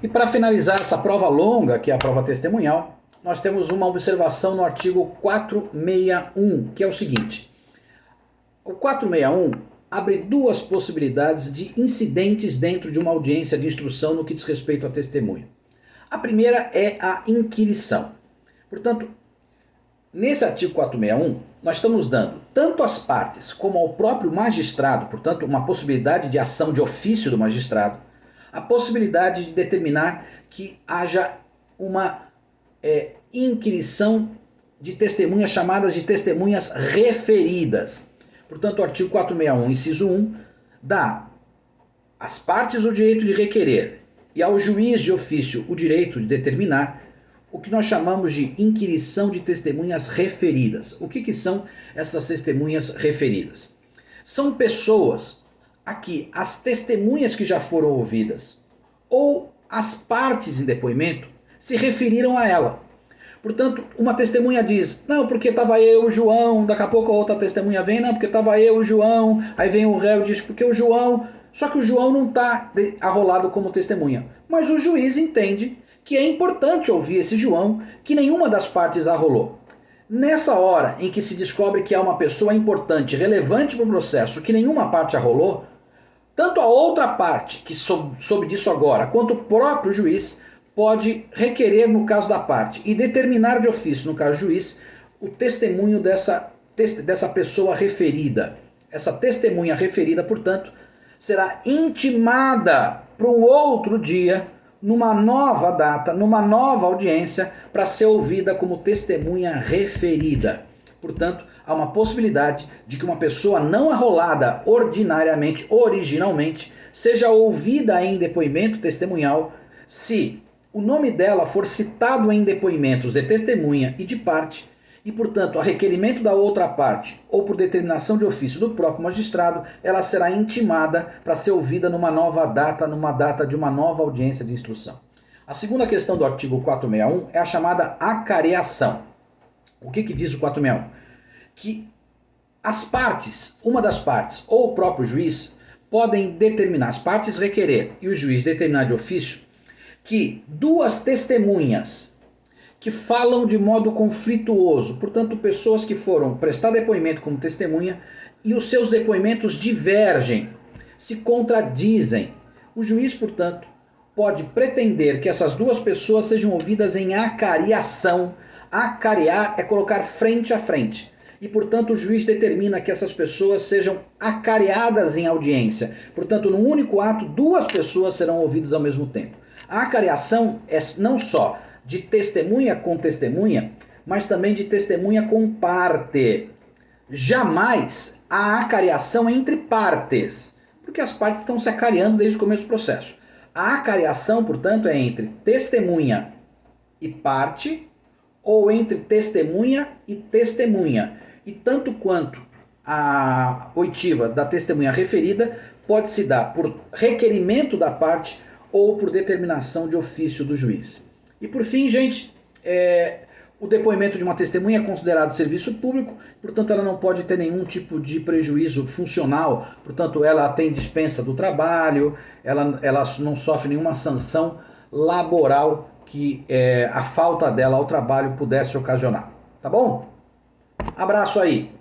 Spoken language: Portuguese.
E para finalizar essa prova longa, que é a prova testemunhal, nós temos uma observação no artigo 461, que é o seguinte. O 461 abre duas possibilidades de incidentes dentro de uma audiência de instrução no que diz respeito à testemunha. A primeira é a inquirição. Portanto, nesse artigo 461, nós estamos dando tanto às partes como ao próprio magistrado, portanto, uma possibilidade de ação de ofício do magistrado, a possibilidade de determinar que haja uma inquirição de testemunhas chamadas de testemunhas referidas. Portanto, o artigo 461, inciso 1, dá às partes o direito de requerer e ao juiz de ofício o direito de determinar o que nós chamamos de inquirição de testemunhas referidas. O que são essas testemunhas referidas? São pessoas a que as testemunhas que já foram ouvidas ou as partes em depoimento se referiram a ela. Portanto, uma testemunha diz, não, porque estava eu, o João, daqui a pouco a outra testemunha vem, não, porque estava eu, o João, aí vem o réu e diz, porque o João, só que o João não está arrolado como testemunha. Mas o juiz entende que é importante ouvir esse João, que nenhuma das partes arrolou. Nessa hora em que se descobre que há uma pessoa importante, relevante para o processo, que nenhuma parte arrolou, tanto a outra parte, que soube disso agora, quanto o próprio juiz, pode requerer no caso da parte e determinar de ofício, no caso do juiz, o testemunho dessa pessoa referida. Essa testemunha referida, portanto, será intimada para um outro dia, numa nova data, numa nova audiência, para ser ouvida como testemunha referida. Portanto, há uma possibilidade de que uma pessoa não arrolada ordinariamente, originalmente, seja ouvida em depoimento testemunhal se o nome dela for citado em depoimentos de testemunha e de parte, e, portanto, a requerimento da outra parte ou por determinação de ofício do próprio magistrado, ela será intimada para ser ouvida numa nova data, numa data de uma nova audiência de instrução. A segunda questão do artigo 461 é a chamada acareação. O que diz o 461? Que as partes, uma das partes ou o próprio juiz, podem determinar, as partes requerer e o juiz determinar de ofício, que duas testemunhas que falam de modo conflituoso, portanto, pessoas que foram prestar depoimento como testemunha e os seus depoimentos divergem, se contradizem. O juiz, portanto, pode pretender que essas duas pessoas sejam ouvidas em acareação. Acarear é colocar frente a frente. E, portanto, o juiz determina que essas pessoas sejam acareadas em audiência. Portanto, num único ato, duas pessoas serão ouvidas ao mesmo tempo. A acareação é não só de testemunha com testemunha, mas também de testemunha com parte. Jamais há acareação entre partes, porque as partes estão se acareando desde o começo do processo. A acareação, portanto, é entre testemunha e parte, ou entre testemunha e testemunha. E tanto quanto a oitiva da testemunha referida pode se dar por requerimento da parte ou por determinação de ofício do juiz. E por fim, gente, o depoimento de uma testemunha é considerado serviço público, portanto ela não pode ter nenhum tipo de prejuízo funcional, portanto ela tem dispensa do trabalho, ela não sofre nenhuma sanção laboral que a falta dela ao trabalho pudesse ocasionar. Tá bom? Abraço aí!